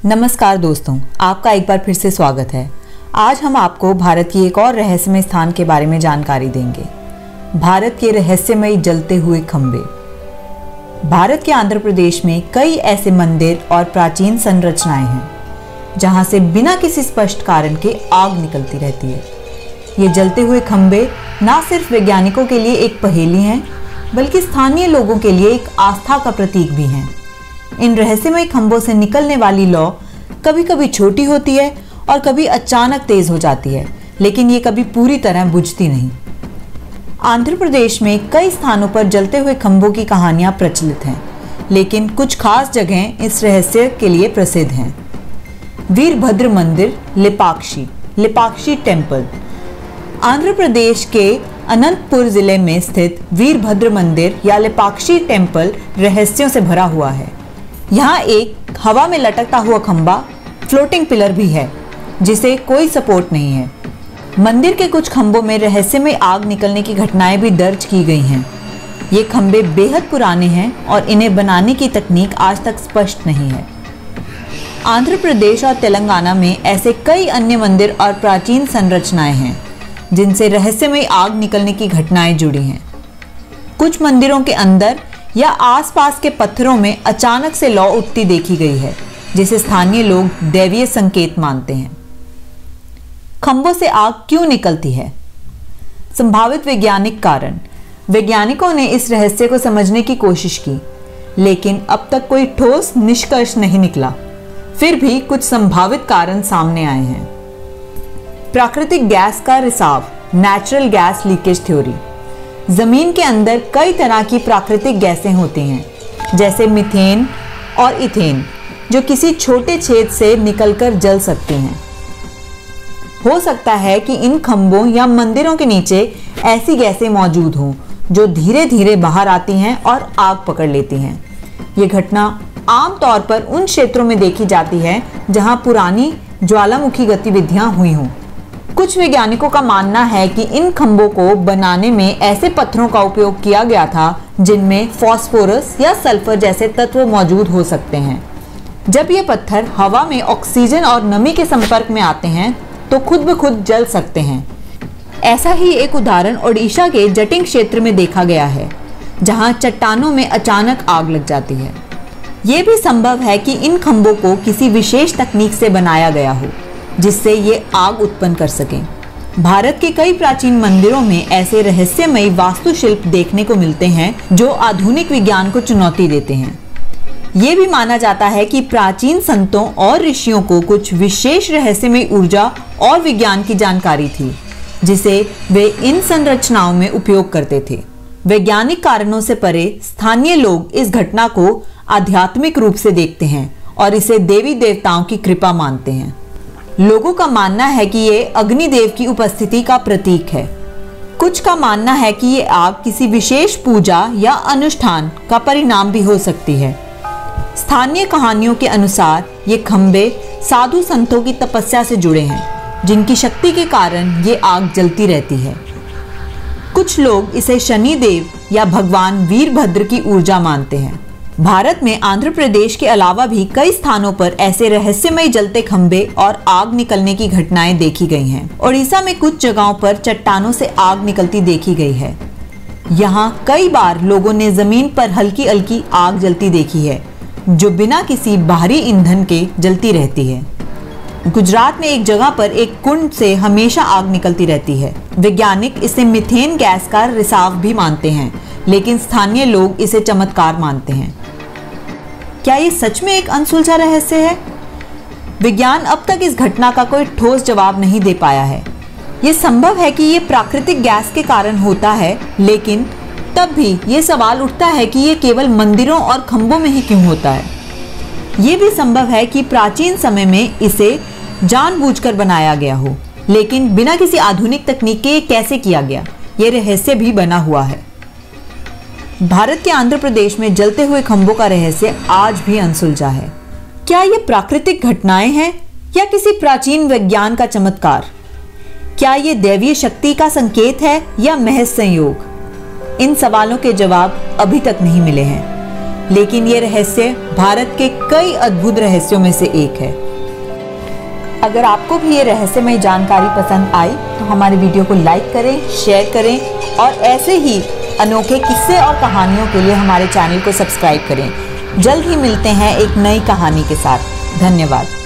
नमस्कार दोस्तों, आपका एक बार फिर से स्वागत है। आज हम आपको भारत की एक और रहस्यमय स्थान के बारे में जानकारी देंगे। भारत के रहस्यमय जलते हुए खंभे। भारत के आंध्र प्रदेश में कई ऐसे मंदिर और प्राचीन संरचनाएं हैं जहां से बिना किसी स्पष्ट कारण के आग निकलती रहती है। ये जलते हुए खंभे ना सिर्फ वैज्ञानिकों के लिए एक पहेली हैं, बल्कि स्थानीय लोगों के लिए एक आस्था का प्रतीक भी हैं। इन रहस्यमय खंभों से निकलने वाली लौ कभी कभी छोटी होती है और कभी अचानक तेज हो जाती है, लेकिन ये कभी पूरी तरह बुझती नहीं। आंध्र प्रदेश में कई स्थानों पर जलते हुए खंभों की कहानियां प्रचलित हैं, लेकिन कुछ खास जगहें इस रहस्य के लिए प्रसिद्ध हैं। वीरभद्र मंदिर, लेपाक्षी टेम्पल। आंध्र प्रदेश के अनंतपुर जिले में स्थित वीरभद्र मंदिर या लेपाक्षी टेम्पल रहस्यों से भरा हुआ है। यहाँ एक हवा में लटकता हुआ खंभा, फ्लोटिंग पिलर भी है, जिसे कोई सपोर्ट नहीं है। मंदिर के कुछ खंभों में रहस्यमय आग निकलने की घटनाएं भी दर्ज की गई हैं। ये खंभे बेहद पुराने हैं और इन्हें बनाने की तकनीक आज तक स्पष्ट नहीं है। आंध्र प्रदेश और तेलंगाना में ऐसे कई अन्य मंदिर और प्राचीन संरचनाएं हैं जिनसे रहस्यमय आग निकलने की घटनाएं जुड़ी हैं। कुछ मंदिरों के अंदर या आसपास के पत्थरों में अचानक से लौ उठती देखी गई है, जिसे स्थानीय लोग दैवीय संकेत मानते हैं। खंभों से आग क्यों निकलती है? संभावित वैज्ञानिक कारण। वैज्ञानिकों ने इस रहस्य को समझने की कोशिश की, लेकिन अब तक कोई ठोस निष्कर्ष नहीं निकला। फिर भी कुछ संभावित कारण सामने आए हैं। प्राकृतिक गैस का रिसाव, नेचुरल गैस लीकेज थ्योरी। जमीन के अंदर कई तरह की प्राकृतिक गैसें होती हैं, जैसे मीथेन और इथेन, जो किसी छोटे छेद से निकलकर जल सकती हैं। हो सकता है कि इन खंभों या मंदिरों के नीचे ऐसी गैसें मौजूद हों जो धीरे धीरे बाहर आती हैं और आग पकड़ लेती हैं। ये घटना आमतौर पर उन क्षेत्रों में देखी जाती है जहां पुरानी ज्वालामुखी गतिविधियां हुई हों। कुछ वैज्ञानिकों का मानना है कि इन खंभों को बनाने में ऐसे पत्थरों का उपयोग किया गया था जिनमें फास्फोरस या सल्फर जैसे तत्व मौजूद हो सकते हैं। जब ये पत्थर हवा में ऑक्सीजन और नमी के संपर्क में आते हैं तो खुद ब खुद जल सकते हैं। ऐसा ही एक उदाहरण ओडिशा के जटिन क्षेत्र में देखा गया है, जहां चट्टानों में अचानक आग लग जाती है। ये भी संभव है कि इन खंभों को किसी विशेष तकनीक से बनाया गया हो जिससे ये आग उत्पन्न कर सकें। भारत के कई प्राचीन मंदिरों में ऐसे रहस्यमयी वास्तुशिल्प देखने को मिलते हैं जो आधुनिक विज्ञान को चुनौती देते हैं। ये भी माना जाता है कि प्राचीन संतों और ऋषियों को कुछ विशेष रहस्यमय ऊर्जा और विज्ञान की जानकारी थी, जिसे वे इन संरचनाओं में उपयोग करते थे। वैज्ञानिक कारणों से परे स्थानीय लोग इस घटना को आध्यात्मिक रूप से देखते हैं और इसे देवी देवताओं की कृपा मानते हैं। लोगों का मानना है कि ये अग्निदेव की उपस्थिति का प्रतीक है। कुछ का मानना है कि ये आग किसी विशेष पूजा या अनुष्ठान का परिणाम भी हो सकती है। स्थानीय कहानियों के अनुसार ये खंभे साधु संतों की तपस्या से जुड़े हैं, जिनकी शक्ति के कारण ये आग जलती रहती है। कुछ लोग इसे शनिदेव या भगवान वीरभद्र की ऊर्जा मानते हैं। भारत में आंध्र प्रदेश के अलावा भी कई स्थानों पर ऐसे रहस्यमय जलते खंभे और आग निकलने की घटनाएं देखी गई हैं। ओडिशा में कुछ जगहों पर चट्टानों से आग निकलती देखी गई है। यहाँ कई बार लोगों ने जमीन पर हल्की हल्की आग जलती देखी है, जो बिना किसी बाहरी ईंधन के जलती रहती है। गुजरात में एक जगह पर एक कुंड से हमेशा आग निकलती रहती है। वैज्ञानिक इसे मीथेन गैस का रिसाव भी मानते हैं, लेकिन स्थानीय लोग इसे चमत्कार मानते हैं। क्या ये सच में एक अनसुलझा रहस्य है? विज्ञान अब तक इस घटना का कोई ठोस जवाब नहीं दे पाया है। ये संभव है कि ये प्राकृतिक गैस के कारण होता है, लेकिन तब भी ये सवाल उठता है कि ये केवल मंदिरों और खंभों में ही क्यों होता है। ये भी संभव है कि प्राचीन समय में इसे जानबूझकर बनाया गया हो, लेकिन बिना किसी आधुनिक तकनीक के कैसे किया गया, ये रहस्य भी बना हुआ है। भारत के आंध्र प्रदेश में जलते हुए खंभों का रहस्य आज भी अनसुलझा है। क्या ये प्राकृतिक घटनाएं हैं या किसी प्राचीन विज्ञान का चमत्कार? क्या ये दैवीय शक्ति का संकेत है या महज संयोग? इन सवालों के जवाब अभी तक नहीं मिले हैं। लेकिन ये रहस्य भारत के कई अद्भुत रहस्यों में से एक है। अगर आपको भी ये रहस्यमय जानकारी पसंद आई तो हमारे वीडियो को लाइक करें, शेयर करें और ऐसे ही अनोखे किस्से और कहानियों के लिए हमारे चैनल को सब्सक्राइब करें। जल्द ही मिलते हैं एक नई कहानी के साथ। धन्यवाद।